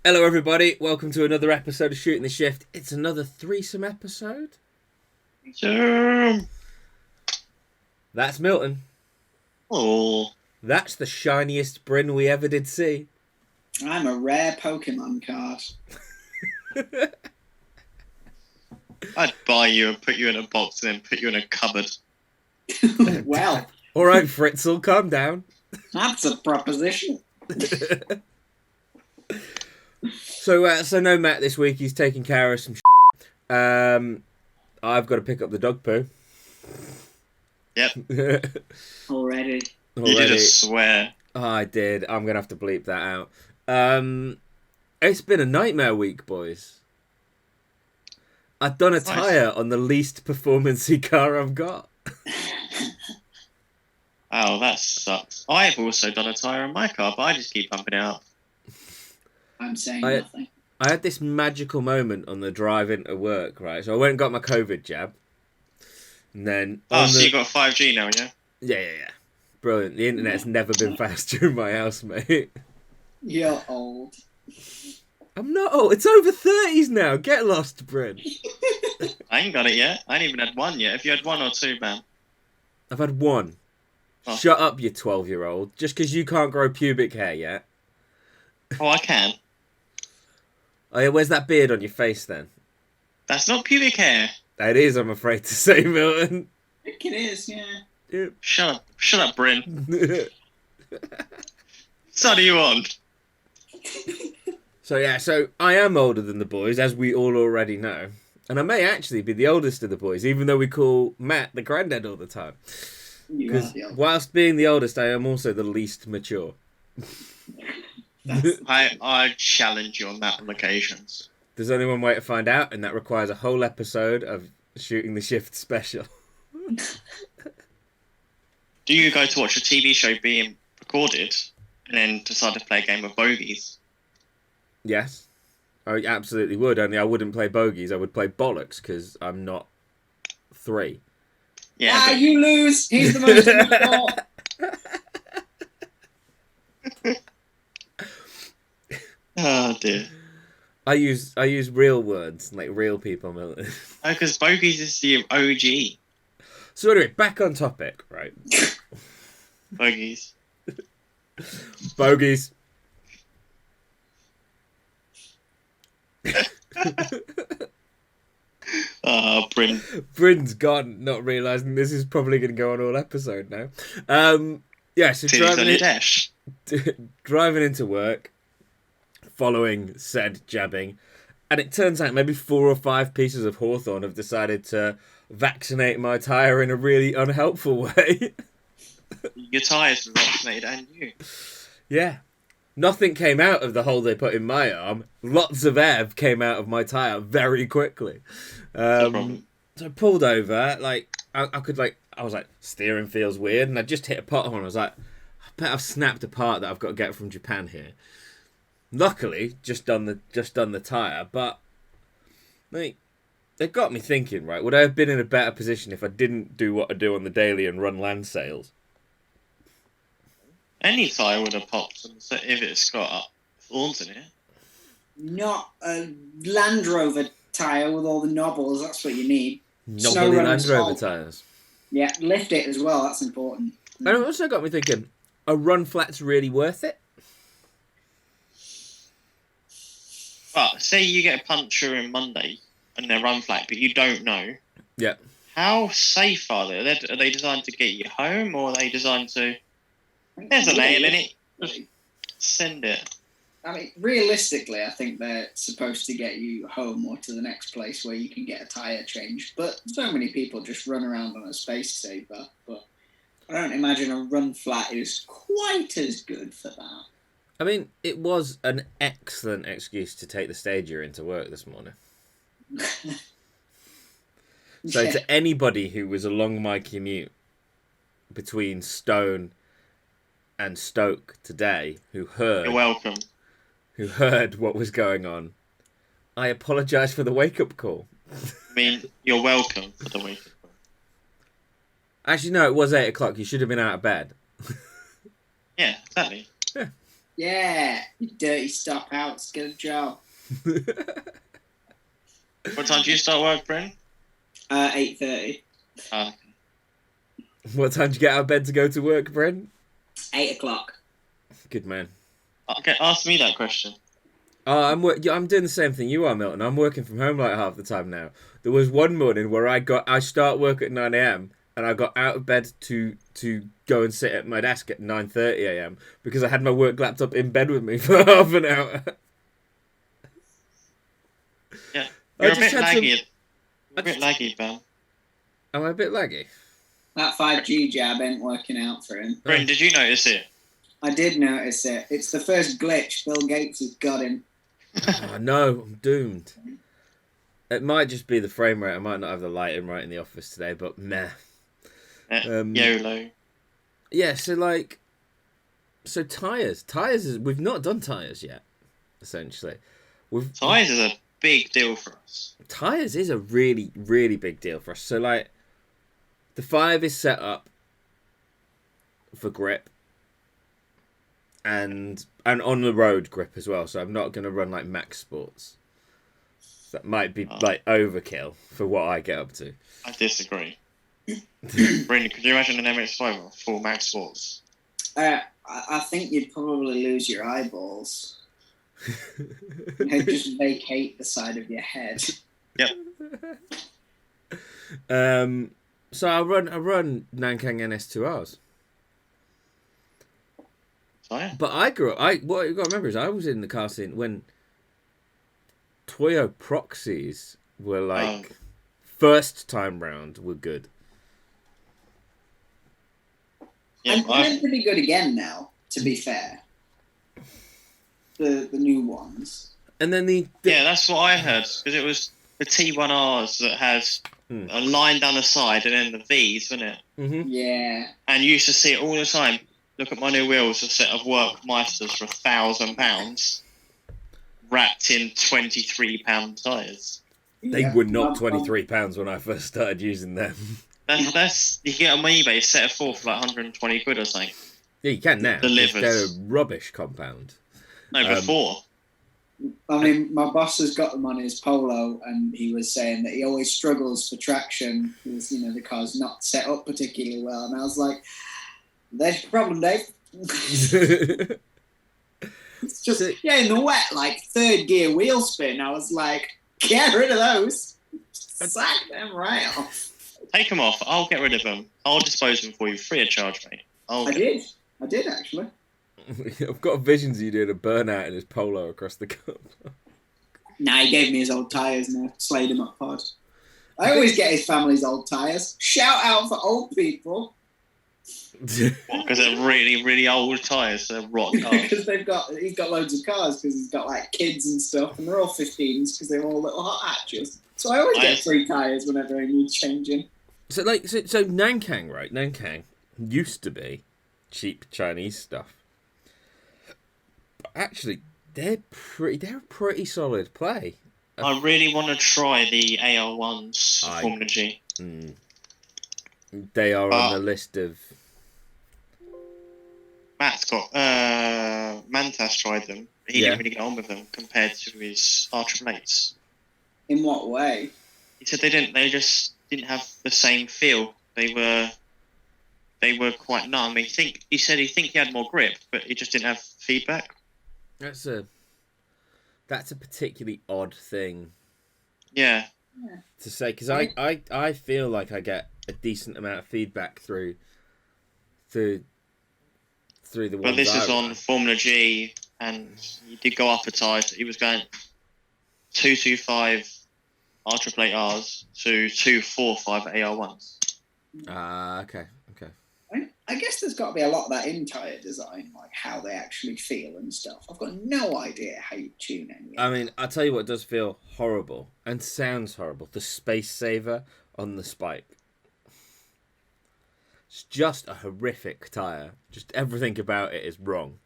Hello everybody, welcome to another episode of Shooting the Shift. It's another threesome episode. Zoom. That's Milton. Oh, That's the shiniest Bryn we ever did see. I'm a rare Pokemon card. I'd buy you and put you in a box and then put you in a cupboard. Well, Alright, Fritzl, calm down. that's a proposition. So no Matt this week, he's taking care of some I've got to pick up the dog poo. Yep. Already. You did a swear. Oh, I did. I'm going to have to bleep that out. It's been a nightmare week, boys. I've done a tyre on the least performance-y car I've got. Oh, that sucks. I've also done a tyre on my car, but I just keep pumping it out. I'm saying nothing. I had this magical moment on the drive into work, right? So I went and got my COVID jab. And then... So you got 5G now, yeah? Yeah. Brilliant. The internet's never been faster in my house, mate. You're old. I'm not old. It's over 30s now. Get lost, Bryn. I ain't got it yet. I ain't even had one yet. If you had one or two, man. I've had one. Oh. Shut up, you 12-year-old. Just because you can't grow pubic hair yet. Oh, I can. Oh, yeah, where's that beard on your face, then? That's not pubic hair. It is, I'm afraid to say, Milton. I think it is, yeah. Yep. Shut up, Bryn. So do you want? So I am older than the boys, as we all already know. And I may actually be the oldest of the boys, even though we call Matt the granddad all the time. Because whilst being the oldest, I am also the least mature. I challenge you on that on occasions. There's only one way to find out, and that requires a whole episode of Shooting the Shift special. Do you go to watch a TV show being recorded and then decide to play a game of bogeys? Yes. I absolutely would, only I wouldn't play bogeys. I would play bollocks, because I'm not 3. Yeah. But... you lose! He's the most mature. Oh, dear. I use real words, like real people, Milton. Oh, because bogeys is the OG. So anyway, back on topic, right? Bogeys. Bogeys. Oh, Bryn. Bryn's gone, not realising this is probably going to go on all episode now. So driving into work, following said jabbing, and it turns out maybe 4 or 5 pieces of Hawthorne have decided to vaccinate my tyre in a really unhelpful way. Your tyres were vaccinated and you. Yeah. Nothing came out of the hole they put in my arm. Lots of air came out of my tyre very quickly. So I pulled over, I was like, steering feels weird, and I just hit a pothole, and I was like, I bet I've snapped a part that I've got to get from Japan here. Luckily, just done the tyre, but like, it got me thinking, right? Would I have been in a better position if I didn't do what I do on the daily and run land sales? Any tyre would have popped if it's got thorns in it. Not a Land Rover tyre with all the knobbles, that's what you need. Knobbly Land Rover tyres. Yeah, lift it as well, that's important. And it also got me thinking, are run flats really worth it? But say you get a puncture in Monday and they're run flat, but you don't know. Yeah. How safe are they? Are they designed to get you home, or are they designed to... There's a nail in it. Just send it. I mean, realistically, I think they're supposed to get you home or to the next place where you can get a tyre changed. But so many people just run around on a space saver. But I don't imagine a run flat is quite as good for that. I mean, it was an excellent excuse to take the Stadia into work this morning. So to anybody who was along my commute between Stone and Stoke today, You're welcome. Who heard what was going on, I apologise for the wake-up call. I mean, you're welcome for the wake-up call. Actually, no, it was 8 o'clock. You should have been out of bed. Yeah, exactly. Yeah, Yeah, you dirty stop outs. Good job. What time do you start work, Bryn? 8:30. What time do you get out of bed to go to work, Bryn? 8 o'clock. Good man. Okay, ask me that question. Oh, I'm doing the same thing you are, Milton. I'm working from home like half the time now. There was one morning where I start work at 9 a.m. and I got out of bed to go and sit at my desk at 9:30 a.m. because I had my work laptop in bed with me for half an hour. Yeah, you're a bit laggy. A bit laggy, Ben. Am I a bit laggy? That 5G jab ain't working out for him. Bryn, did you notice it? I did notice it. It's the first glitch. Bill Gates has got him. Oh, no, I'm doomed. It might just be the frame rate. I might not have the lighting right in the office today, but meh. YOLO. Yeah, so tyres. Tyres is we've not done tyres yet. Essentially, tyres is a big deal for us. Tyres is a really, really big deal for us. So the 5 is set up for grip. And on the road grip as well, so I'm not going to run like max sports. That might be like overkill for what I get up to. I disagree. Bryn, could you imagine an MX-5 or full max sports? I think you'd probably lose your eyeballs. You'd just vacate the side of your head. Yep. So I run Nankang NS2Rs. But I grew up. What you got to remember is I was in the car scene when Toyo Proxies were first time round were good. Yeah, and they're pretty good again now. To be fair, the new ones. And then that's what I heard because it was the T1Rs that has a line down the side and then the Vs, wasn't it? Mm-hmm. Yeah. And you used to see it all the time. Look at my new wheels, a set of Workmeisters for £1,000, wrapped in £23 tyres. They were not £23 when I first started using them. That's you can get on eBay a set of 4 for like 120 quid or something. Yeah, you can now. Delivered. They're a rubbish compound. No, before. I mean, my boss has got them on his Polo, and he was saying that he always struggles for traction because the car's not set up particularly well. And I was like, "There's your problem, Dave." It's just in the wet, like third gear wheel spin. I was like, "Get rid of those. Sack them right off." Take them off. I'll get rid of them. I'll dispose of them for you free of charge, mate. I did actually. I've got visions of you doing a burnout in his Polo across the cup. Nah, he gave me his old tyres and I slayed him up pod. I always get his family's old tyres. Shout out for old people. Because they're really, really old tyres. They're rotten cars. Because he's got loads of cars because he's got like kids and stuff, and they're all 15s because they're all little hot hatches. So I always get free tyres whenever I need changing. So Nankang, right? Nankang used to be cheap Chinese stuff. But actually, they're a pretty solid play. I really want to try the AR1s Formula G. They are on the list of... Matt's got... Mantas tried them. He didn't really get on with them compared to his R888s. In what way? He said they just didn't have the same feel. They were quite numb. He said he had more grip, but he just didn't have feedback. That's a particularly odd thing. Yeah. To say, because I feel like I get a decent amount of feedback through the ones. But this is on Formula G, and he did go up a tyre. He was going 225 R888Rs to 245 AR1s. Okay. I guess there's got to be a lot of that in tyre design, like how they actually feel and stuff. I've got no idea how you tune any. I mean, I'll tell you what does feel horrible and sounds horrible. The space saver on the spike. It's just a horrific tyre. Just everything about it is wrong.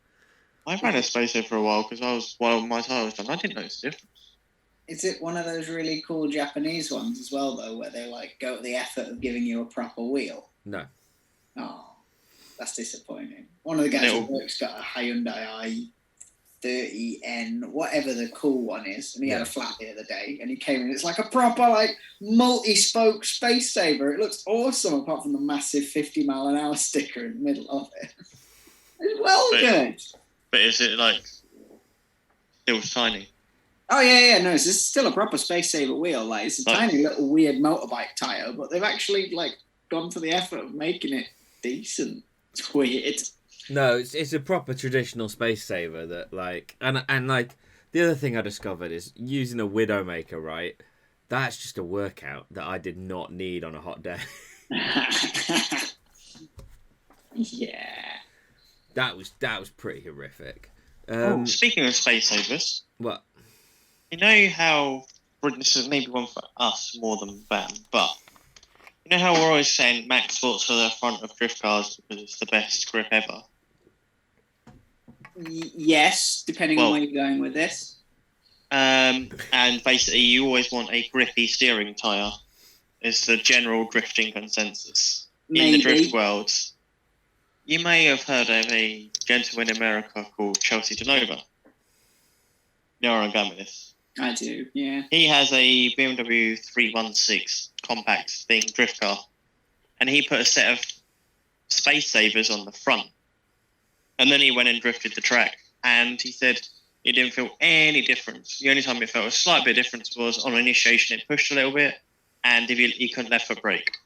I've had a space saver for a while because while my tyre was done, I didn't notice the difference. Is it one of those really cool Japanese ones as well, though, where they like go to the effort of giving you a proper wheel? No. Oh, that's disappointing. One of the guys at work's got a Hyundai 30N, whatever the cool one is, and he had a flat the other day, and he came in. It's like a proper like multi-spoke space saver. It looks awesome, apart from the massive 50-mile-an-hour sticker in the middle of it. It's good. But is it like still tiny? Oh yeah, no, it's still a proper space saver wheel. Like it's a tiny little weird motorbike tire, but they've actually like gone to the effort of making it decent. It's weird. No, it's a proper traditional space saver that like and like the other thing I discovered is using a Widowmaker, right? That's just a workout that I did not need on a hot day. Yeah. That was pretty horrific. Speaking of space savers, what? You know how this is maybe one for us more than them, but you know how we're always saying Max Sports for the front of drift cars because it's the best grip ever. Yes, depending on where you're going with this. And basically, you always want a grippy steering tyre. Is the general drifting consensus in the drift world. You may have heard of a gentleman in America called Chelsea Genova. You know where I'm going with this? I do, yeah. He has a BMW 316 compact thing drift car, and he put a set of space savers on the front. And then he went and drifted the track, and he said he didn't feel any difference. The only time he felt a slight bit of difference was on initiation. It pushed a little bit, and if he couldn't left foot brake.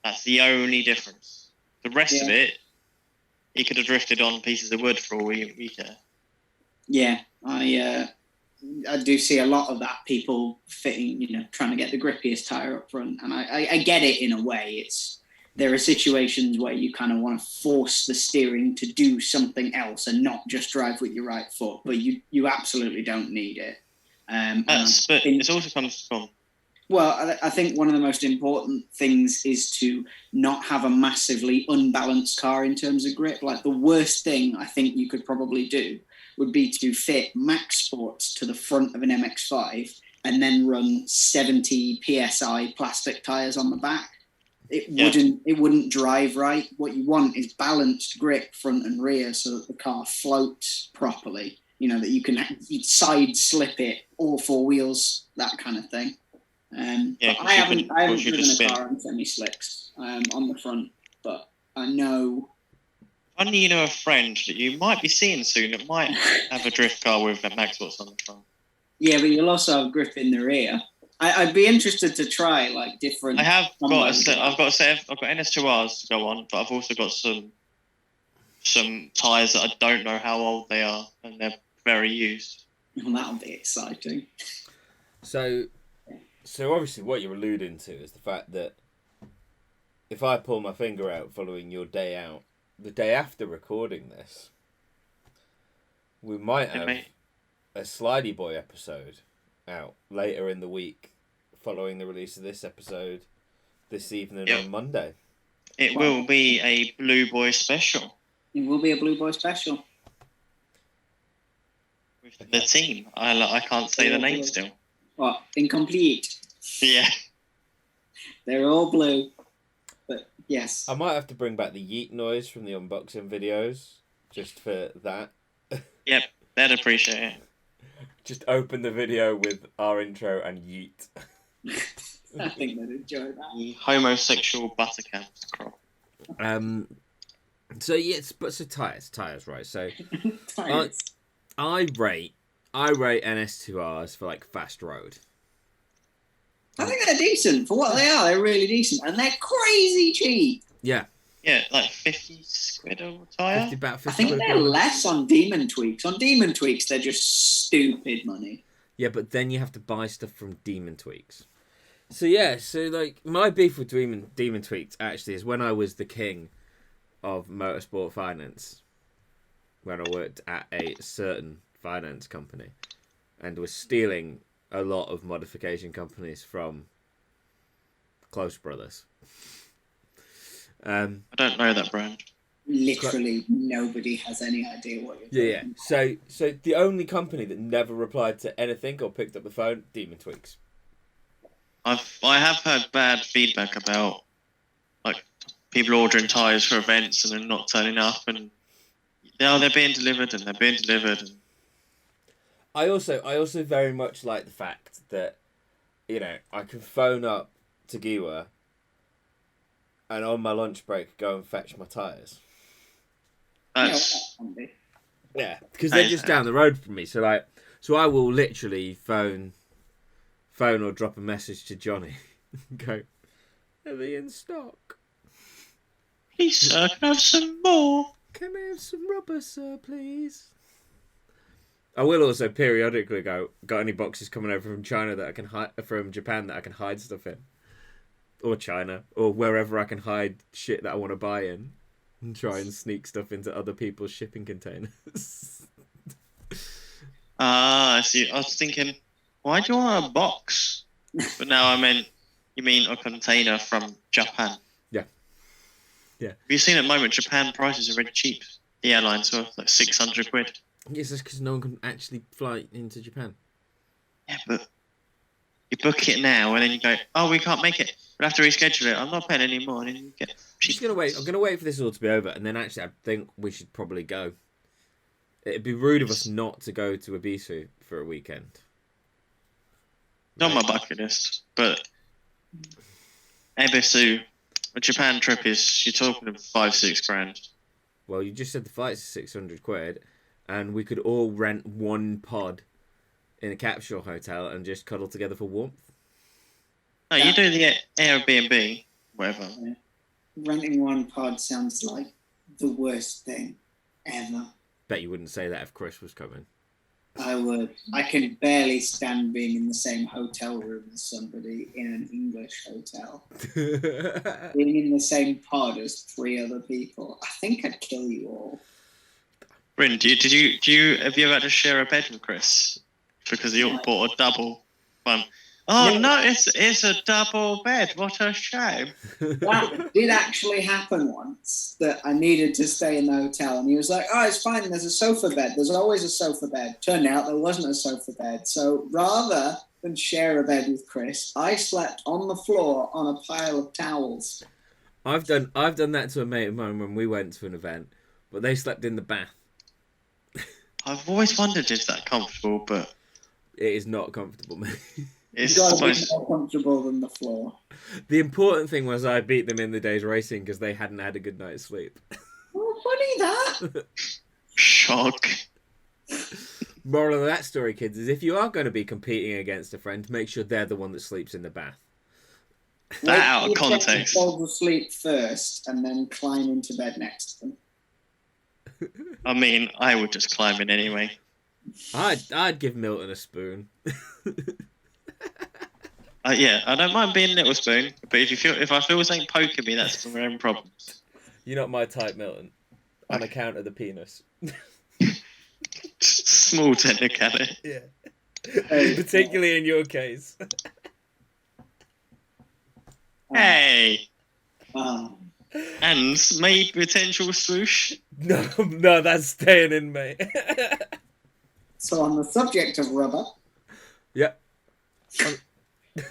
That's the only difference. The rest of it, he could have drifted on pieces of wood for all we care. Yeah, I do see a lot of that, people fitting, trying to get the grippiest tyre up front. And I get it in a way. There are situations where you kind of want to force the steering to do something else and not just drive with your right foot, but you absolutely don't need it. But it also comes from... Well, I think one of the most important things is to not have a massively unbalanced car in terms of grip. Like the worst thing I think you could probably do would be to fit Max Sports to the front of an MX-5 and then run 70 PSI plastic tyres on the back. It wouldn't drive right. What you want is balanced grip front and rear so that the car floats properly, that you can side slip it, all four wheels, that kind of thing. But I haven't driven a car on semi-slicks on the front, but I know... Only you know a friend that you might be seeing soon that might have a drift car with a Max Sports on the front. Yeah, but you'll also have grip in the rear. I'd be interested to try like different... I've got NS2Rs to go on, but I've also got some tyres that I don't know how old they are, and they're very used. Well, that'll be exciting. So obviously what you're alluding to is the fact that if I pull my finger out following your day out, the day after recording this, we might have a Slidey Boy episode out later in the week following the release of this episode this evening on Monday. It will be a Blue Boy special. It will be a Blue Boy special. With the team. I can't say the name still. What? Incomplete? Yeah. They're all blue. But yes. I might have to bring back the yeet noise from the unboxing videos just for that. Yep, they'd appreciate it. Just open the video with our intro and yeet. I think they'd enjoy that. The homosexual buttercup crop. So yes, but so tyres, right? So Tyres. I rate NS2Rs for like fast road. I think they're decent for what they are. They're really decent, and they're crazy cheap. Yeah. Yeah, like 50 quid a tyre. About 50 I think they're less on Demon Tweaks. On Demon Tweaks, they're just stupid money. Yeah, but then you have to buy stuff from Demon Tweaks. So like my beef with Demon Tweaks actually is when I was the king of motorsport finance, when I worked at a certain finance company, and was stealing a lot of modification companies from Close Brothers. I don't know that brand. Literally nobody has any idea what you're talking about. So the only company that never replied to anything or picked up the phone, Demon Tweaks. I have heard bad feedback about like people ordering tyres for events and then not turning up, and they're being delivered and they're being delivered. And... I also very much like the fact that, you know, I can phone up to Giwa and on my lunch break go and fetch my tyres. Yeah, because they're just down the road from me. So I will literally phone or drop a message to Johnny and go, are they in stock? Please, sir, can I have some more? Can I have some rubber, sir, please? I will also periodically go, got any boxes coming over from China that I can hide, from Japan that I can hide stuff in? Or China, or wherever I can hide shit that I want to buy in and try and sneak stuff into other people's shipping containers. I see. I was thinking, why do you want a box? But now you mean a container from Japan. Yeah. Have you seen at the moment, Japan prices are really cheap. The airlines are like 600 quid. Yes, that's because no one can actually fly into Japan. Yeah, but you book it now and then you go, oh, we can't make it. We'll have to reschedule it. I'm not paying any more. And then you get cheap. I'm gonna wait for this all to be over, and then actually I think we should probably go. It'd be rude of us not to go to Ibiza for a weekend. Not my bucket list, but Ibiza, a Japan trip is, you're talking of 5-6 grand. Well, you just said the flight's 600 quid, and we could all rent one pod in a capsule hotel and just cuddle together for warmth. No, you do the Airbnb, whatever. Yeah. Renting one pod sounds like the worst thing ever. Bet you wouldn't say that if Chris was coming. I would. I can barely stand being in the same hotel room as somebody in an English hotel. Being in the same pod as 3 other people. I think I'd kill you all. Bryn, have you ever had to share a bed with Chris? Because you all bought a double one. Oh, Yeah. no, it's a double bed. What a shame. That did actually happen once, that I needed to stay in the hotel, and he was like, oh, it's fine, there's a sofa bed. There's always a sofa bed. Turned out there wasn't a sofa bed. So rather than share a bed with Chris, I slept on the floor on a pile of towels. I've done that to a mate of mine when we went to an event, but they slept in the bath. I've always wondered if that's comfortable, but... It is not comfortable, mate. It's got to be supposed... more comfortable than the floor. The important thing was I beat them in the day's racing because they hadn't had a good night's sleep. Oh, funny that. Shock. Moral of that story, kids, is if you are going to be competing against a friend, make sure they're the one that sleeps in the bath. That out of context. Fall asleep first and then climb into bed next to them. I mean, I would just climb in anyway. I'd give Milton a spoon. Yeah, I don't mind being little spoon, but if I feel something poking me, that's my own problems. You're not my type, Milton. On account of the penis. Small technicality. Yeah. Particularly in your case. Hey. And maybe potential swoosh. No, that's staying in, mate. So on the subject of rubber. Yep.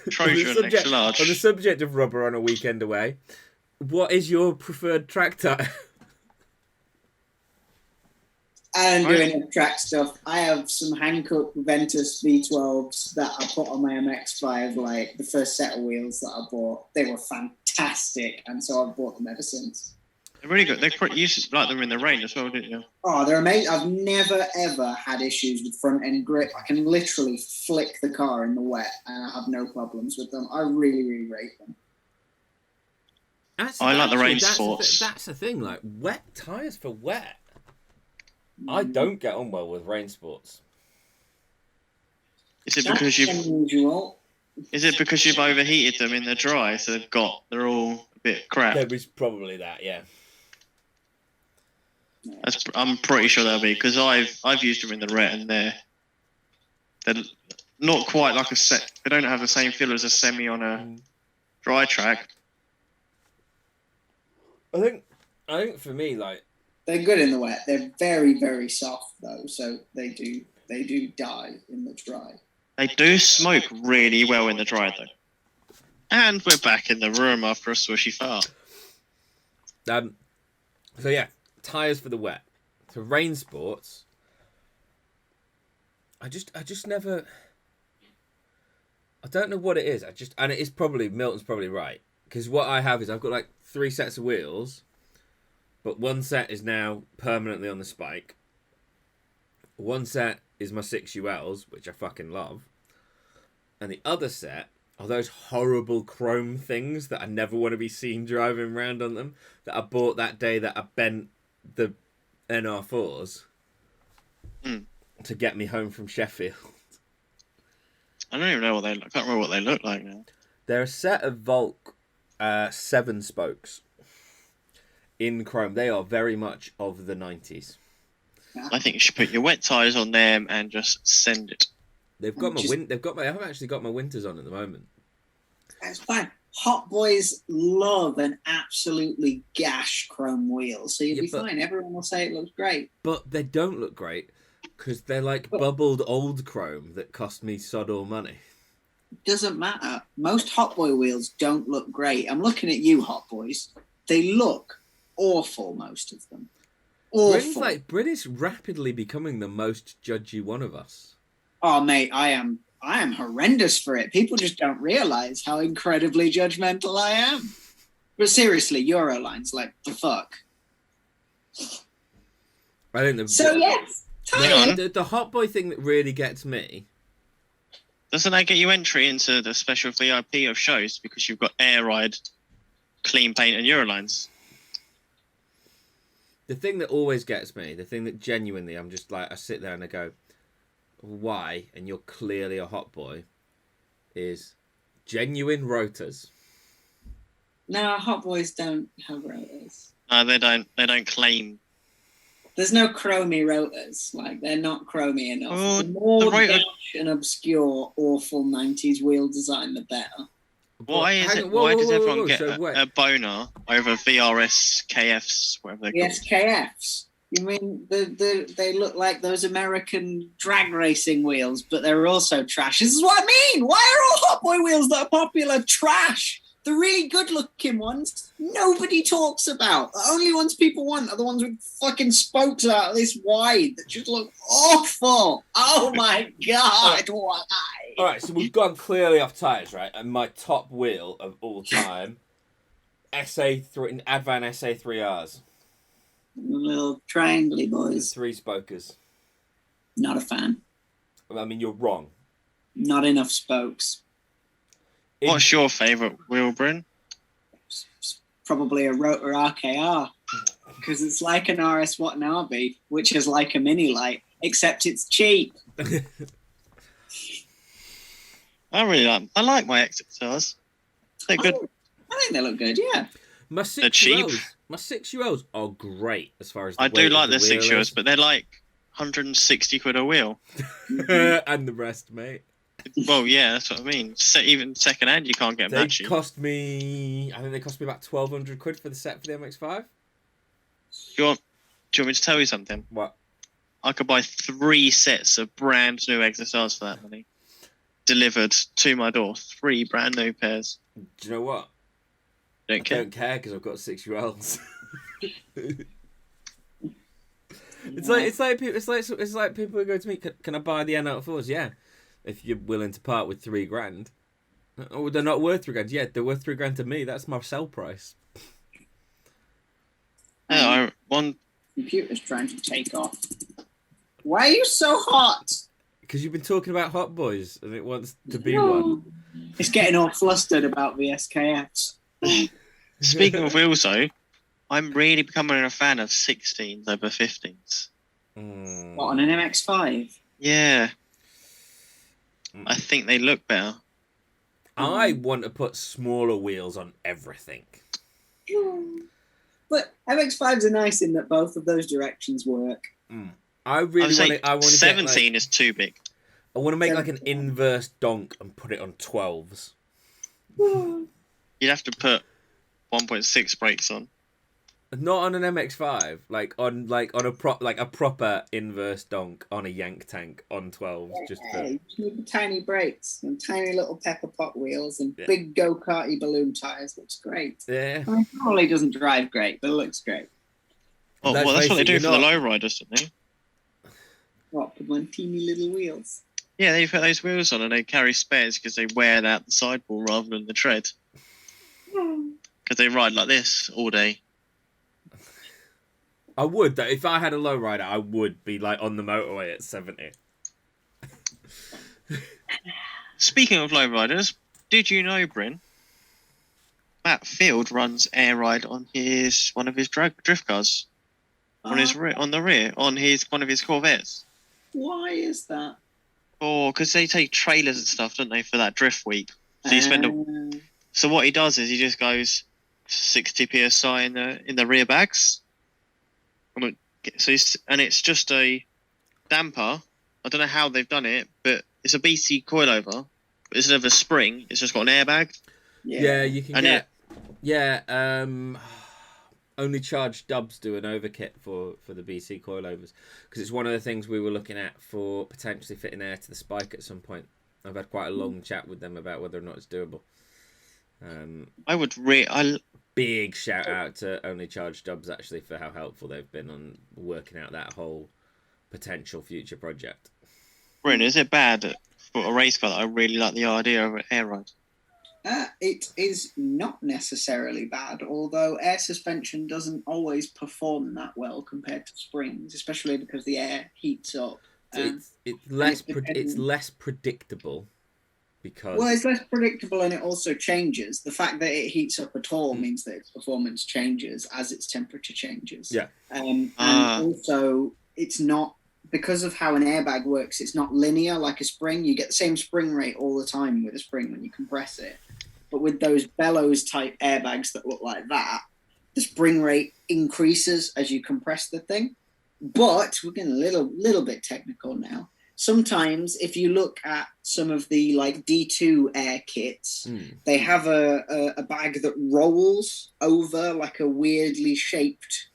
Trojan extra large. On the subject of rubber on a weekend away, what is your preferred track tyre? I don't do any track stuff. I have some Hankook Ventus V12s that I put on my MX-5, like the first set of wheels that I bought. They were fantastic, and so I've bought them ever since. They're really good. You used to like them in the rain as well, didn't you? Oh, they're amazing. I've never, ever had issues with front-end grip. I can literally flick the car in the wet, and I have no problems with them. I really, really rate them. I like the rain sports. That's the thing, like, wet tyres for wet. I don't get on well with rain sports. Is it because unusual. Is it because you've overheated them in the dry, so they're all a bit crap? There was probably that, yeah. I'm pretty sure that'll be because I've used them in the ret and they're not quite like a set. They don't have the same feel as a semi on a dry track. I think for me, like, they're good in the wet. They're very, very soft though, so they do die in the dry. They do smoke really well in the dry though. And we're back in the room after a swishy fart. So yeah, tyres for the wet. for rain sports, I just never. I don't know what it is. And it is probably Milton's probably right, because what I have is I've got like 3 sets of wheels, but one set is now permanently on the spike. One set is my 6 ULs, which I fucking love, and the other set are those horrible chrome things that I never want to be seen driving around on them, that I bought that day that I bent the NR4s to get me home from Sheffield. I don't even know what they look. I can't remember what they look like now. They're a set of Volk 7 spokes in chrome. They are very much of the 90s. I think you should put your wet tyres on them and just send it. They've got my I haven't actually got my winters on at the moment. That's fine. Hot Boys love an absolutely gash chrome wheel, so you'll be fine. Everyone will say it looks great. But they don't look great, because they're like bubbled old chrome that cost me sod all money. Doesn't matter. Most Hot Boy wheels don't look great. I'm looking at you, Hot Boys. They look awful, most of them. Awful. Bryn is rapidly becoming the most judgy one of us. Oh, mate, I am horrendous for it. People just don't realise how incredibly judgmental I am. But seriously, Eurolines, like, the fuck? I think yes. The Hot Boy thing that really gets me. Doesn't that get you entry into the special VIP of shows because you've got air ride, clean paint, and Eurolines? The thing that always gets me, the thing that genuinely I'm just like, I sit there and I go, why? And you're clearly a Hot Boy. Is genuine rotors. No, Hot Boys don't have rotors. No, they don't. They don't claim. There's no chromy rotors. Like, they're not chromy enough. Oh, the more the dash and obscure, awful 90s wheel design, the better. Why does everyone get a boner over VRS KFs, whatever they're called? Yes, KFs. You mean they look like those American drag racing wheels, but they're also trash. This is what I mean. Why are all Hot Boy wheels that are popular trash? The really good-looking ones, nobody talks about. The only ones people want are the ones with fucking spokes out this wide that just look awful. Oh my God, why? All right, so we've gone clearly off tyres, right? And my top wheel of all time, SA3 Advan SA3Rs. Little triangly boys. 3 spokers. Not a fan. I mean, you're wrong. Not enough spokes. What's your favourite wheel, Bryn? Probably a Rotor RKR. Because it's like an RS Watt and RB, which is like a mini light, except it's cheap. I like my XXRs. They're good. I think they look good, yeah. They're cheap. My 6ULs are great as far as the I do like the 6ULs, wheel but they're like 160 quid a wheel. And the rest, mate. Well, yeah, that's what I mean. Even second hand, you can't get them that cheap. I think they cost me about 1,200 quid for the set for the MX-5. Do you want me to tell you something? What? I could buy 3 sets of brand new XSRs for that money. Delivered to my door. 3 brand new pairs. Do you know what? I don't care because I've got 6ULs. It's like people who go to me, can I buy the N04s? Yeah. If you're willing to part with $3,000. Oh, they're not worth $3,000. Yeah, they're worth $3,000 to me. That's my sell price. One computer's trying to take off. Why are you so hot? Because you've been talking about Hot Boys and it wants to be one. It's getting all flustered about the SKFs. Speaking of wheels, though, I'm really becoming a fan of 16s over 15s. What, on an MX-5? Yeah. I think they look better. I want to put smaller wheels on everything. But MX-5s are nice in that both of those directions work. I want to 17 is too big. I want to make like an inverse donk and put it on 12s. You'd have to put 1.6 brakes on. Not on an MX-5, like on a proper inverse donk on a yank tank on 12s. You need tiny brakes and tiny little pepper pot wheels and big go-karty balloon tyres. Looks great. Yeah. I mean, probably doesn't drive great, but it looks great. Oh, well, that's what they do for the lowriders, don't they? What, with my teeny little wheels? Yeah, they put those wheels on and they carry spares because they wear out the sidewall rather than the tread. Because they ride like this all day. I would, though. If I had a lowrider, I would be like on the motorway at 70. Speaking of lowriders, did you know, Bryn, Matt Field runs air ride on one of his drift cars on the rear on one of his Corvettes. Why is that? Oh, because they take trailers and stuff, don't they, for that drift week? So you spend So what he does is he just goes 60 psi in the rear bags. And it's just a damper. I don't know how they've done it, but it's a BC coilover. But instead of a spring, it's just got an airbag. Yeah, you can get. Yeah, only Charged Dubs do an overkit for the BC coilovers because it's one of the things we were looking at for potentially fitting air to the spike at some point. I've had quite a long chat with them about whether or not it's doable. Big shout out to Only Charged Dubs actually for how helpful they've been on working out that whole potential future project. Bryn, is it bad for a race car that I really like the idea of an air ride? It is not necessarily bad, although air suspension doesn't always perform that well compared to springs, especially because the air heats up. It's less predictable because... Well, it's less predictable and it also changes. The fact that it heats up at all means that its performance changes as its temperature changes. Yeah. And also, it's not... Because of how an airbag works, it's not linear like a spring. You get the same spring rate all the time with a spring when you compress it. But with those bellows type airbags that look like that, the spring rate increases as you compress the thing. But we're getting a little bit technical now. Sometimes if you look at some of the like D2 air kits, they have a bag that rolls over like a weirdly shaped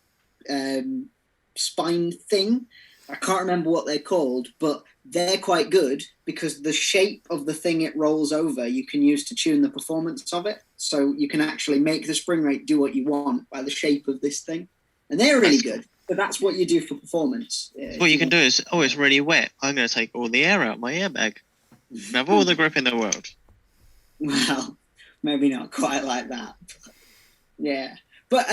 spine thing. I can't remember what they're called, but they're quite good because the shape of the thing it rolls over you can use to tune the performance of it. So you can actually make the spring rate do what you want by the shape of this thing. And they're really good. So that's what you do for performance. What you can do is, it's really wet. I'm going to take all the air out of my airbag. And have all the grip in the world. Well, maybe not quite like that. Yeah. But,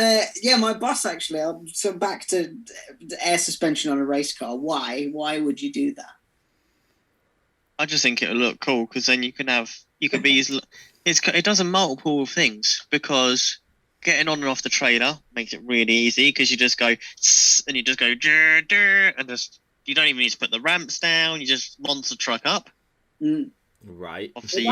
my boss, actually, so back to air suspension on a race car. Why? Why would you do that? I just think it'll look cool because then it does a multiple things because getting on and off the trailer makes it really easy because you just go and you just go and you don't even need to put the ramps down. You just launch the truck up. Right. Obviously,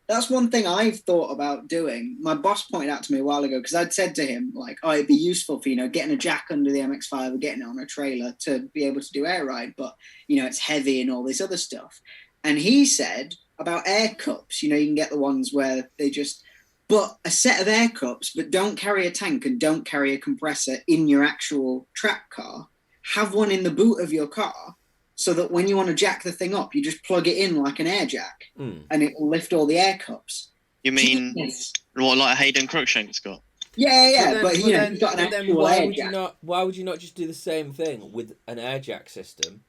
that's one thing I've thought about doing. My boss pointed out to me a while ago because I'd said to him, like, it'd be useful for, getting a jack under the MX-5 or getting it on a trailer to be able to do air ride, but, it's heavy and all this other stuff. And he said about air cups, you can get the ones where they just, but a set of air cups, but don't carry a tank and don't carry a compressor in your actual track car. Have one in the boot of your car so that when you want to jack the thing up, you just plug it in like an air jack and it will lift all the air cups. You mean what, like Hayden Cruikshank's got? Yeah, but you've got an actual air jack. Why would you not just do the same thing with an air jack system?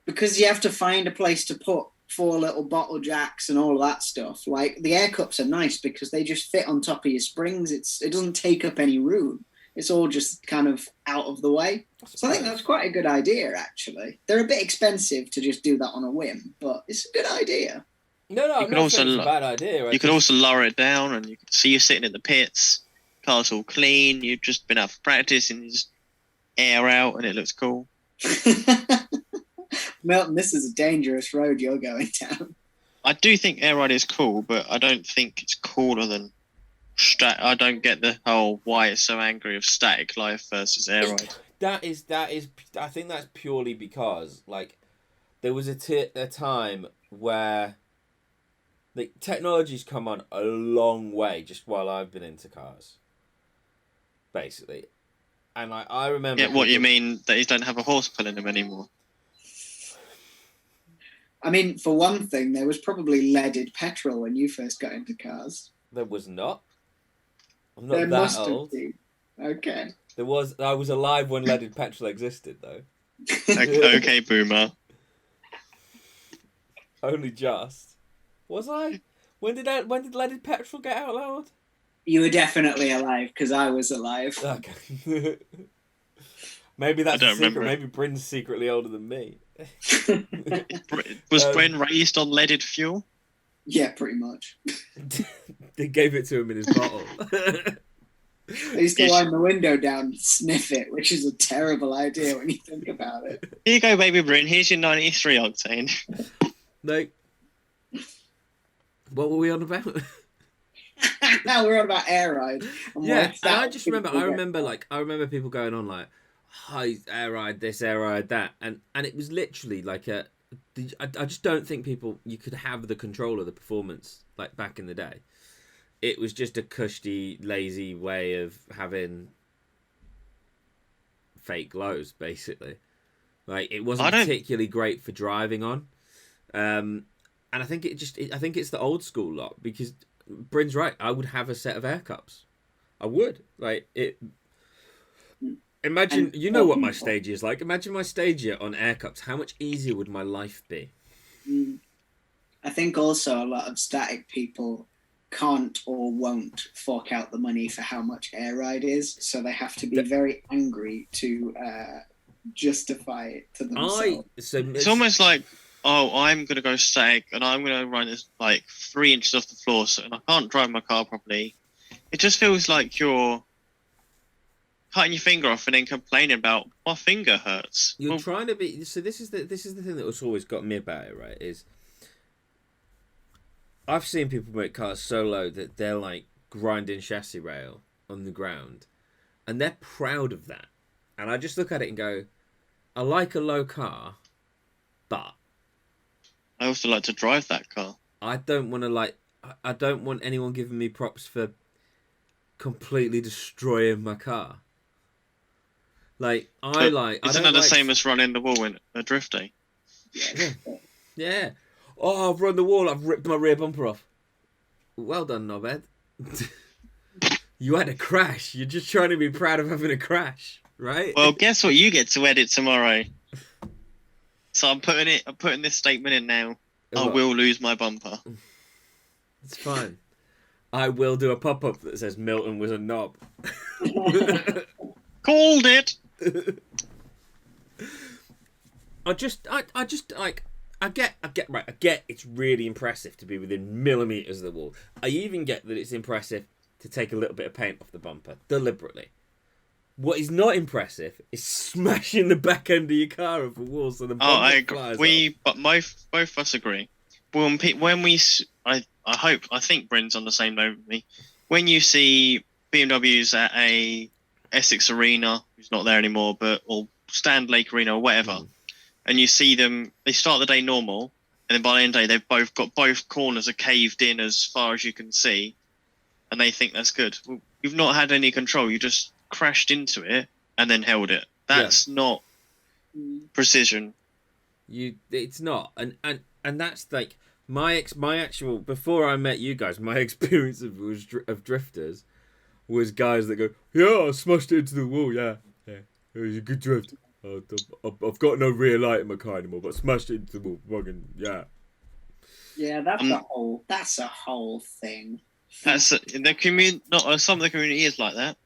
Because you have to find a place to put 4 little bottle jacks and all of that stuff. Like, the air cups are nice because they just fit on top of your springs. It doesn't take up any room. It's all just kind of out of the way. So I think that's quite a good idea, actually. They're a bit expensive to just do that on a whim, but it's a good idea. No, I'm not saying it's a bad idea. You could also lower it down and you can see you sitting in the pits. Car's all clean. You've just been out for practice and you just air out and it looks cool. Milton, this is a dangerous road you're going down. I do think air ride is cool, but I don't think it's cooler than I don't get the whole why it's so angry of static life versus air ride. That is. I think that's purely because there was a time where the technology's come on a long way just while I've been into cars, basically, and I remember. Yeah, what you mean that you don't have a horse pulling them anymore? I mean, for one thing, there was probably leaded petrol when you first got into cars. There was not. I'm There not must that have old. been. Okay. I was alive when leaded petrol existed, though. Okay, boomer. Only just. Was I? When did leaded petrol get outlawed? You were definitely alive because I was alive. Okay. Maybe that's the don't secret. remember. Maybe Bryn's secretly older than me. Was Bryn raised on leaded fuel? Yeah, pretty much. They gave it to him in his bottle. I used to wind the window down and sniff it, which is a terrible idea when you think about it. Here you go, baby Bryn. Here's your 93 octane. No. What were we on about? Now we're on about air ride. Yeah, and I just remember. I remember people going on like, "Hi, air ride this, air ride that," and it was literally like a. I just don't think you could have the control of the performance like back in the day. It was just a cushy, lazy way of having fake lows, basically. Like it wasn't particularly great for driving on, and I think I think it's the old school lot because Bryn's right. I would have a set of air cups. I would like it. Imagine, you know what my stage is like. Imagine my stage here on air cups. How much easier would my life be? I think also a lot of static people can't or won't fork out the money for how much air ride is, so they have to be very angry to justify it to themselves. It's almost like, oh, I'm going to go static and I'm going to run this like 3 inches off the floor and I can't drive my car properly. It just feels like you're cutting your finger off and then complaining about my finger hurts. You're trying to be. So this is the thing that was always got me about it, right? Is I've seen people make cars so low that they're like grinding chassis rail on the ground, and they're proud of that. And I just look at it and go, I like a low car, but I also like to drive that car. I don't want to I don't want anyone giving me props for completely destroying my car. Like Isn't that the same as running the wall in a drift day? Yeah. Oh, I've run the wall. I've ripped my rear bumper off. Well done, knobhead. You had a crash. You're just trying to be proud of having a crash, right? Well, guess what? You get to edit tomorrow. So I'm putting this statement in now. I will lose my bumper. It's fine. I will do a pop-up that says Milton was a knob. Called it. I get it's really impressive to be within millimeters of the wall. I even get that it's impressive to take a little bit of paint off the bumper deliberately. What is not impressive is smashing the back end of your car off the wall so the bumper flies off. But both of us agree. When I think Bryn's on the same note with me. When you see BMWs at a Essex Arena, who's not there anymore, or Stand Lake Arena or whatever, and you see them, they start the day normal, and then by the end of the day, they've both got both corners are caved in as far as you can see, and they think that's good. Well, you've not had any control. You just crashed into it and then held it. That's not precision. It's not, and that's like my actual, before I met you guys, my experience of drifters was guys that go, yeah, I smashed it into the wall, yeah, it was a good drift. I've got no rear light in my car anymore, but smashed it into the wall, fucking, yeah. Yeah, that's a whole thing. That's in the community. Not some of the community is like that.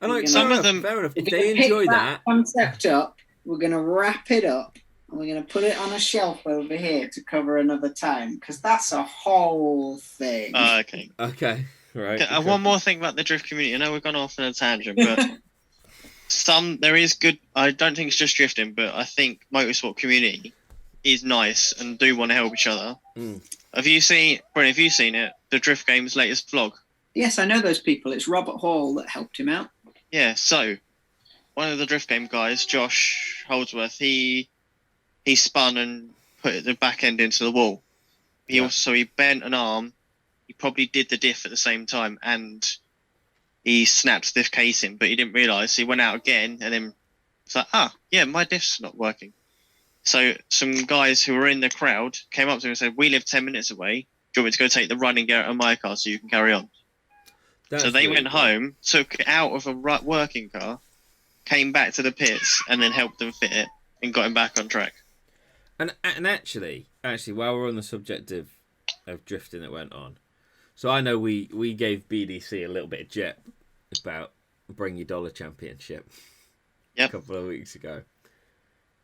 And like some of them, fair enough. If they enjoy that concept up, we're gonna wrap it up and we're gonna put it on a shelf over here to cover another time because that's a whole thing. Okay. Okay. Right. Okay. One more thing about the drift community. I know we've gone off on a tangent, but there is good. I don't think it's just drifting, but I think motorsport community is nice and do want to help each other. Have you seen, Bryn? Have you seen it? The Drift Game's latest vlog. Yes, I know those people. It's Robert Hall that helped him out. Yeah. So one of the Drift Game guys, Josh Holdsworth, he spun and put the back end into the wall. He bent an arm. He probably did the diff at the same time, and he snapped the diff casing, but he didn't realise. He went out again, and then it's like, my diff's not working. So some guys who were in the crowd came up to him and said, "We live 10 minutes away. Do you want me to go take the running gear out of my car so you can carry on?" So they really went home, took it out of a working car, came back to the pits, and then helped them fit it and got him back on track. And actually, while we're on the subject of drifting that went on, so I know we gave BDC a little bit of jip about Bring Your Dollar Championship a couple of weeks ago.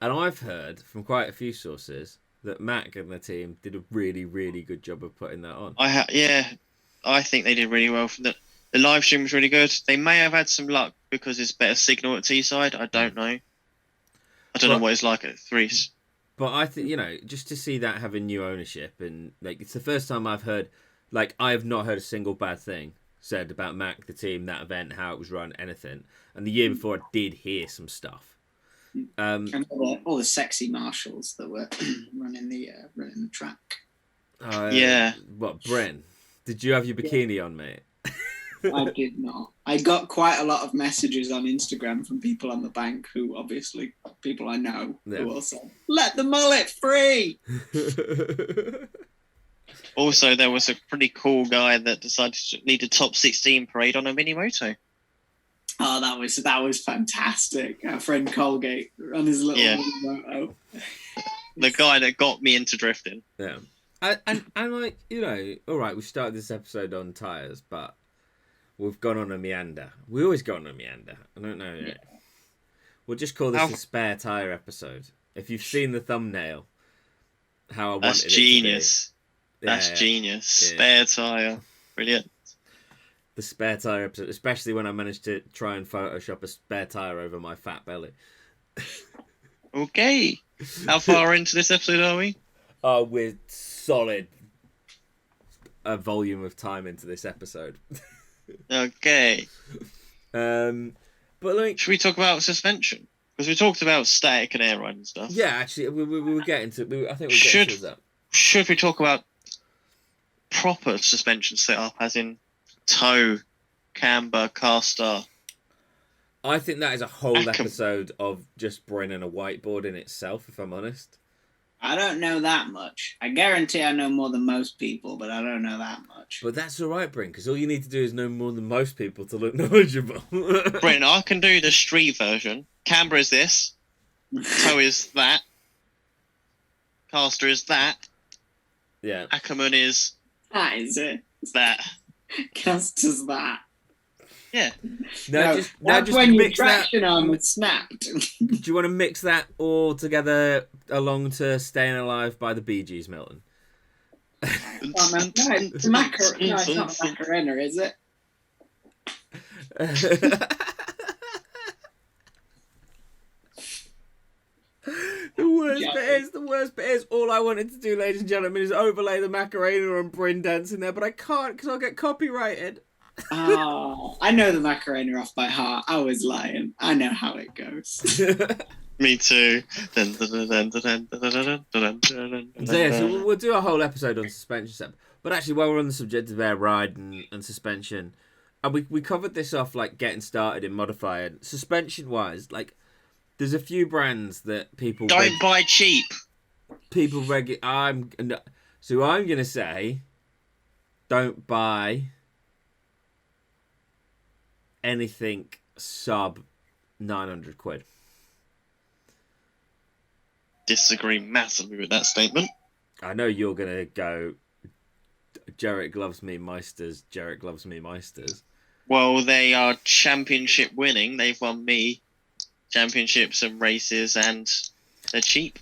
And I've heard from quite a few sources that Mac and the team did a really, really good job of putting that on. I think they did really well. The live stream was really good. They may have had some luck because it's better signal at Teesside. I don't know. I don't know what it's like at Threes. But I think, just to see that having new ownership, and like it's the first time I've heard, like I have not heard a single bad thing said about Mac, the team, that event, how it was run, anything. And the year before, I did hear some stuff. And all the sexy marshals that were running the track. What, Bryn? Did you have your bikini on, mate? I did not. I got quite a lot of messages on Instagram from people on the bank who, obviously, people I know, who all said, "Let the mullet free!" Also, there was a pretty cool guy that decided to lead a top 16 parade on a mini moto. Oh, that was fantastic. Our friend Colgate on his little mini moto. The guy that got me into drifting. Yeah. And like, all right, we started this episode on tyres, but we've gone on a meander. We always go on a meander. I don't know. Yeah. We'll just call this a spare tyre episode. If you've seen the thumbnail, how I wanted it to be. Genius. That's genius. Spare tyre. Brilliant. The spare tyre episode, especially when I managed to try and Photoshop a spare tyre over my fat belly. Okay. How far into this episode are we? We're solid a volume of time into this episode. Okay. But like, should we talk about suspension? Because we talked about static and air ride and stuff. Yeah, actually, we were getting to. I think we're getting to that. Should we talk about proper suspension setup, as in toe, camber, caster? I think that is a whole episode of just Bryn and a whiteboard in itself, if I'm honest. I don't know that much. I guarantee I know more than most people, but I don't know that much. But that's all right, Bryn, because all you need to do is know more than most people to look knowledgeable. Bryn, I can do the street version. Camber is this. Toe is that. Caster is that. Yeah. Ackerman is... That is it. That. Caster's that. Yeah. That's when your traction arm had snapped. Do you want to mix that all together along to Staying Alive by the Bee Gees, Milton? No, it's not a Macarena, is it? The worst bit is, all I wanted to do, ladies and gentlemen, is overlay the Macarena and Bryn dancing there, but I can't because I'll get copyrighted. Oh, I know the Macarena off by heart. I was lying. I know how it goes. Me too. So we'll do a whole episode on suspension. But actually, while we're on the subject of air ride and suspension, and we covered this off, like getting started in modifying. Suspension-wise, like there's a few brands that people don't buy cheap. I'm gonna say, don't buy anything sub 900 quid. Disagree massively with that statement. I know you're gonna go, Jarek loves me Meisters. Jarek loves me Meisters. Well, they are championship winning. They've won me championships and races, and they're cheap.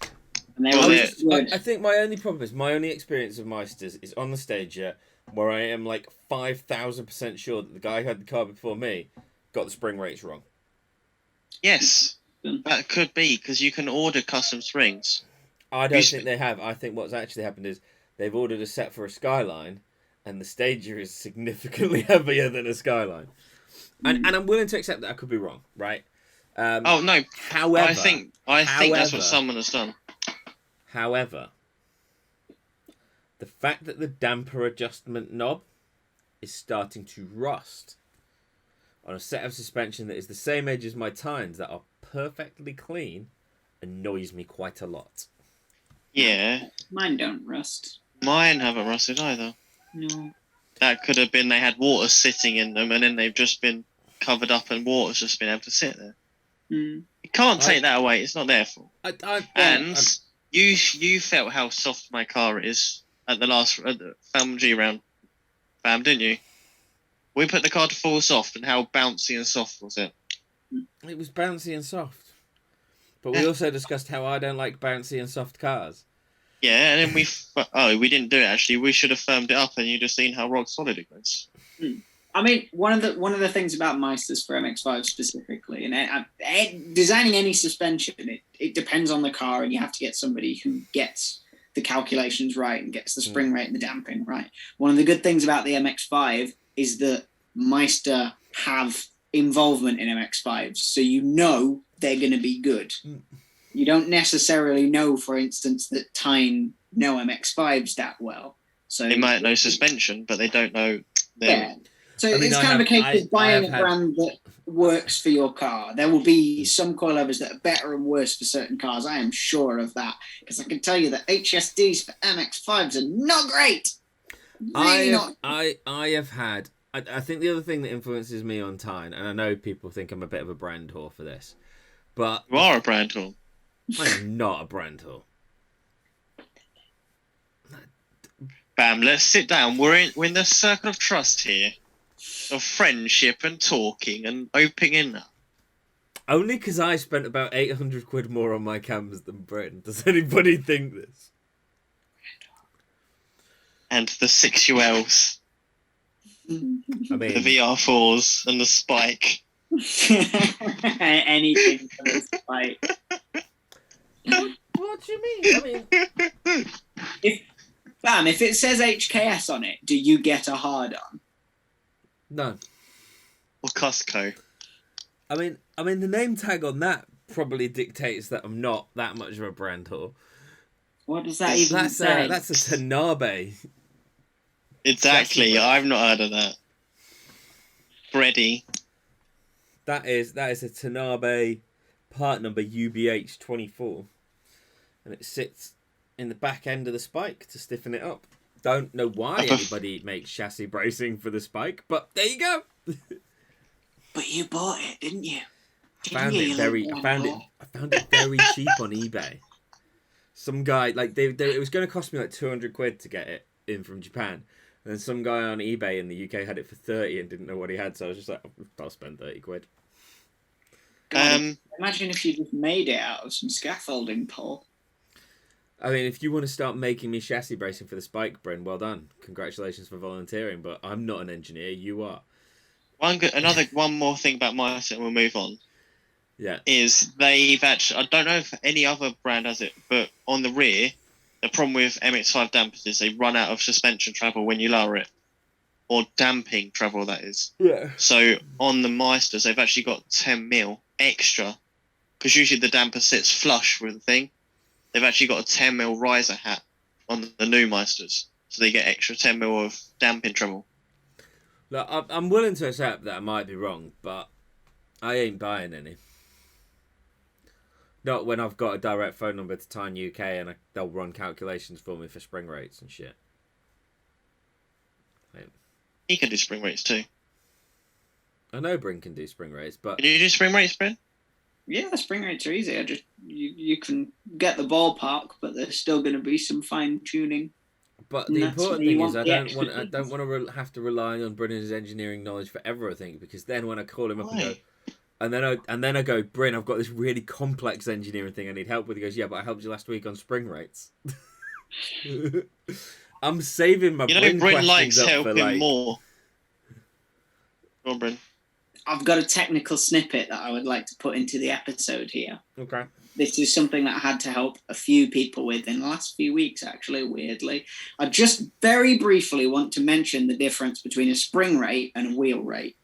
And I think my only experience of Meisters is on the stage yet, where I am like 5,000% sure that the guy who had the car before me got the spring rates wrong. Yes, that could be, because you can order custom springs. I don't think they have. I think what's actually happened is they've ordered a set for a Skyline, and the Stager is significantly heavier than a Skyline. And I'm willing to accept that I could be wrong, right? Oh no! However, I think that's what someone has done. However, the fact that the damper adjustment knob is starting to rust on a set of suspension that is the same age as my tines that are perfectly clean annoys me quite a lot. Yeah. Mine don't rust. Mine haven't rusted either. No. that could have been they had water sitting in them, and then they've just been covered up, and water's just been able to sit there. Mm. You can't take that away. It's not their fault. And you felt how soft my car is at the Film G round, fam, didn't you? We put the car to full soft, and how bouncy and soft was it? it was bouncy and soft. But we also discussed how I don't like bouncy and soft cars. Yeah, and then we didn't do it actually. We should have firmed it up, and you'd have seen how rock solid it was. I mean, one of the things about Meisters for MX-5 specifically, and designing any suspension, it depends on the car, and you have to get somebody who gets the calculations right and gets the spring rate and the damping right. One of the good things about the MX-5 is that Meister have involvement in MX-5s, so you know they're going to be good. You don't necessarily know, for instance, that Tyre know MX-5s that well. So they might know suspension, but they don't know them. Yeah. So it's kind of a case of buying a brand that works for your car. There will be some coilovers that are better and worse for certain cars. I am sure of that, because I can tell you that HSDs for MX-5s are not great. Really not. I have had. I think the other thing that influences me on Tyre, and I know people think I'm a bit of a brand whore for this, but you are a brand whore. I am not a brand whore. Bam, let's sit down. We're in the circle of trust here, of friendship and talking and opening up. Only because I spent about 800 quid more on my cams than Bryn. Does anybody think this? And the 6ULs. I mean, the VR4s and the Spike. Anything for the Spike. What do you mean? I mean, if it says HKS on it, do you get a hard on? No. Or Costco. I mean, the name tag on that probably dictates that I'm not that much of a brand whore. What does that even say? That's a Tanabe. Exactly. I've not heard of that. Bready. That is a Tanabe part number UBH24, and it sits in the back end of the Spike to stiffen it up. Don't know why anybody makes chassis bracing for the Spike, but there you go. But you bought it, didn't you? I found it very cheap on eBay. Some guy it was going to cost me like 200 quid to get it in from Japan. And then some guy on eBay in the UK had it for 30 and didn't know what he had, so I was just like, I'll spend 30 quid. God, imagine if you just made it out of some scaffolding, Paul. I mean, if you want to start making me chassis bracing for the Spike, Bryn, well done. Congratulations for volunteering, but I'm not an engineer, you are. One more thing about Meister, and we'll move on. Yeah. Is they've actually, I don't know if any other brand has it, but on the rear, the problem with MX-5 dampers is they run out of suspension travel when you lower it. Or damping travel, that is. Yeah. So on the Meisters, they've actually got 10 mil extra. Because usually the damper sits flush with the thing. They've actually got a 10 mil riser hat on the new Meisters. So they get extra 10 mil of damping travel. Look, I'm willing to accept that I might be wrong, but I ain't buying any. Not when I've got a direct phone number to Tyre UK and they'll run calculations for me for spring rates and shit. He can do spring rates too. I know Bryn can do spring rates, but... Can you do spring rates, Bryn? Yeah, spring rates are easy. You can get the ballpark, but there's still going to be some fine tuning. But the important thing is I don't want to have to rely on Bryn's engineering knowledge forever, I think, because then when I call him up and go... And then I go, Bryn, I've got this really complex engineering thing I need help with. He goes, yeah, but I helped you last week on spring rates. I'm saving my Bryn Bryn questions likes up helping for, like... more. Go on, Bryn. I've got a technical snippet that I would like to put into the episode here. Okay. This is something that I had to help a few people with in the last few weeks, actually, weirdly. I just very briefly want to mention the difference between a spring rate and a wheel rate.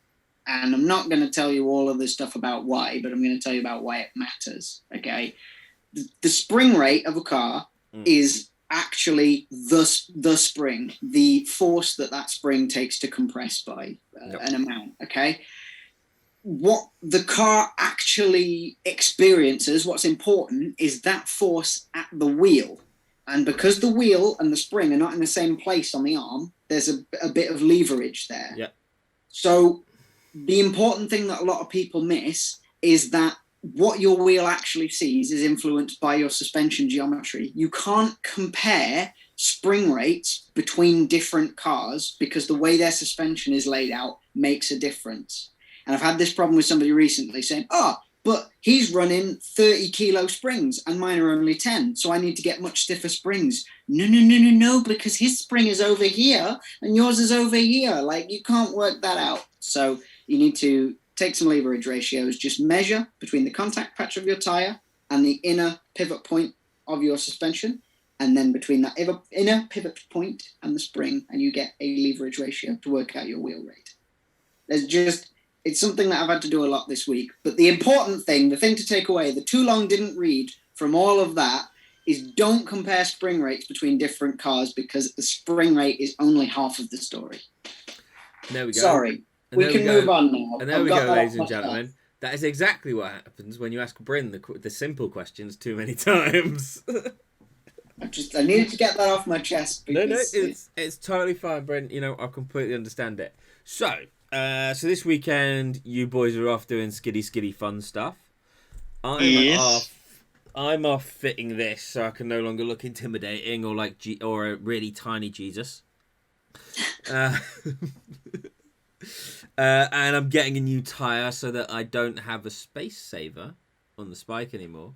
And I'm not going to tell you all of the stuff about why, but I'm going to tell you about why it matters, okay? The spring rate of a car is actually the spring, the force that spring takes to compress by an amount, okay? What the car actually experiences, what's important, is that force at the wheel. And because the wheel and the spring are not in the same place on the arm, there's a bit of leverage there. Yeah. So the important thing that a lot of people miss is that what your wheel actually sees is influenced by your suspension geometry. You can't compare spring rates between different cars because the way their suspension is laid out makes a difference. And I've had this problem with somebody recently saying, but he's running 30 kilo springs and mine are only 10. So I need to get much stiffer springs. No, because his spring is over here and yours is over here. Like, you can't work that out. So you need to take some leverage ratios, just measure between the contact patch of your tire and the inner pivot point of your suspension. And then between that inner pivot point and the spring, and you get a leverage ratio to work out your wheel rate. It's something that I've had to do a lot this week. But the important thing, the thing to take away, the too long didn't read from all of that, is don't compare spring rates between different cars because the spring rate is only half of the story. There we go. Sorry. We can move on now. And there we go, ladies and gentlemen. That is exactly what happens when you ask Bryn the simple questions too many times. I needed to get that off my chest. No, it's totally fine, Bryn. You know, I completely understand it. So this weekend, you boys are off doing skiddy fun stuff. I'm off fitting this so I can no longer look intimidating or like or a really tiny Jesus. And I'm getting a new tyre so that I don't have a space saver on the spike anymore.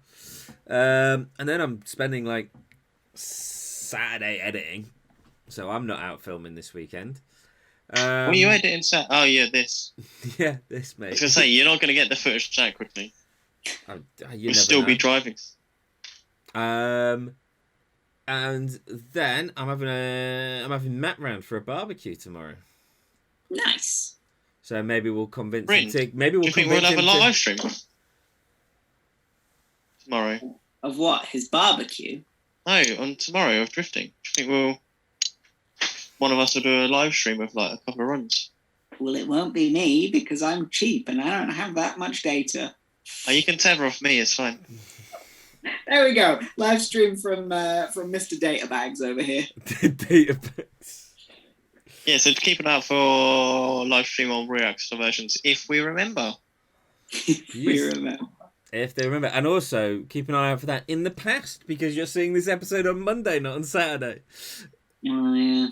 And then I'm spending like Saturday editing, so I'm not out filming this weekend. What are you editing? Oh yeah, this. Yeah, this, mate. I was gonna say you're not gonna get the footage that quickly. You'll still be driving. And then I'm having Matt round for a barbecue tomorrow. Nice. So maybe we'll convince Bryn, him to. Maybe we'll. Do you think we'll have a live stream tomorrow? Of what? His barbecue? No, on tomorrow of drifting. Do you think one of us will do a live stream of like a couple of runs? Well, it won't be me because I'm cheap and I don't have that much data. Oh, you can tether off me. It's fine. There we go. Live stream from Mr. Databags over here. Databags. Yeah, so keep an eye out for live stream on rear axle versions if we remember. If they remember. And also, keep an eye out for that in the past, because you're seeing this episode on Monday, not on Saturday. Oh, yeah.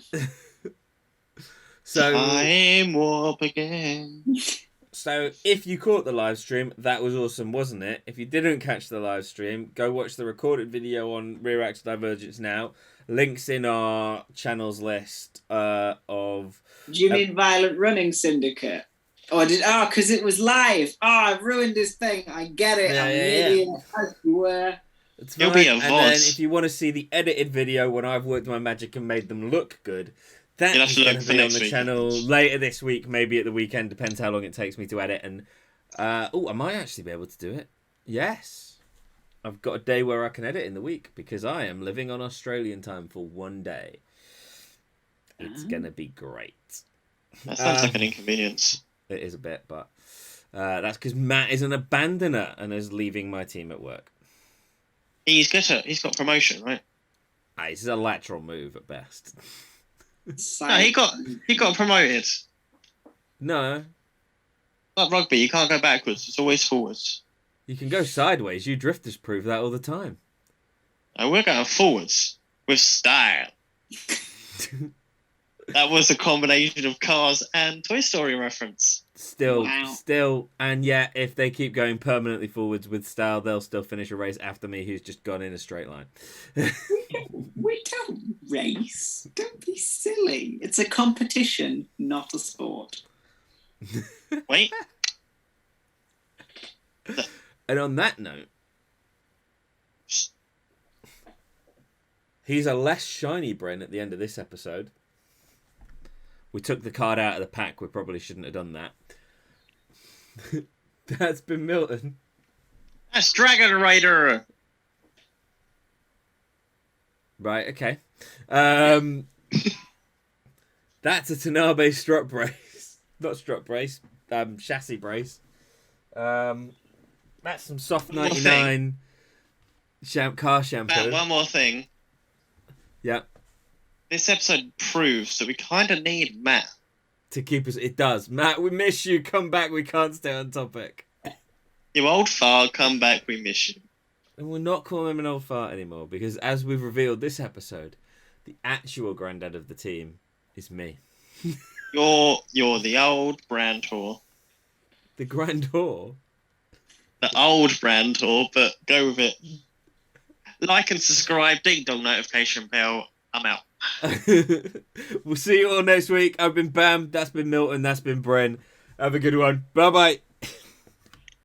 So, time warp again. So, if you caught the live stream, that was awesome, wasn't it? If you didn't catch the live stream, go watch the recorded video on Rear Axle Divergence now. Links in our channels list of... Do you mean Violent Running Syndicate? Because it was live. I've ruined this thing. I get it. I'm an idiot. As you were. You'll be a And then if you want to see the edited video when I've worked my magic and made them look good, that is going to be on the channel later this week, maybe at the weekend, depends how long it takes me to edit. And I might actually be able to do it. Yes. I've got a day where I can edit in the week because I am living on Australian time for one day. It's going to be great. That sounds like an inconvenience. It is a bit, but that's because Matt is an abandoner and is leaving my team at work. He's got promotion, right? This is a lateral move at best. No, he got promoted. No. Like rugby, you can't go backwards. It's always forwards. You can go sideways. You drifters prove that all the time. No, we're going forwards with style. That was a combination of Cars and Toy Story reference. Still, and yet, if they keep going permanently forwards with style, they'll still finish a race after me, who's just gone in a straight line. We don't race. Don't be silly. It's a competition, not a sport. Wait. And on that note, he's a less shiny Bryn at the end of this episode. We took the card out of the pack. We probably shouldn't have done that. That's been Milton. That's Dragon Rider. Right, okay. That's a Tanabe strut brace. Not strut brace. Chassis brace. That's some soft 99 car shampoo. One more thing. Yeah. this episode proves that we kind of need Matt. To keep us, it does. Matt, we miss you. Come back. We can't stay on topic. You old fart, come back. We miss you. And we're not calling him an old fart anymore because, as we've revealed this episode, the actual granddad of the team is me. You're the old Brantor. The grandor. The old Brantor, but go with it. Like and subscribe, ding dong notification bell. I'm out. We'll see you all next week. I've been Bam. That's been Milton. That's been Bryn. Have a good one. Bye bye.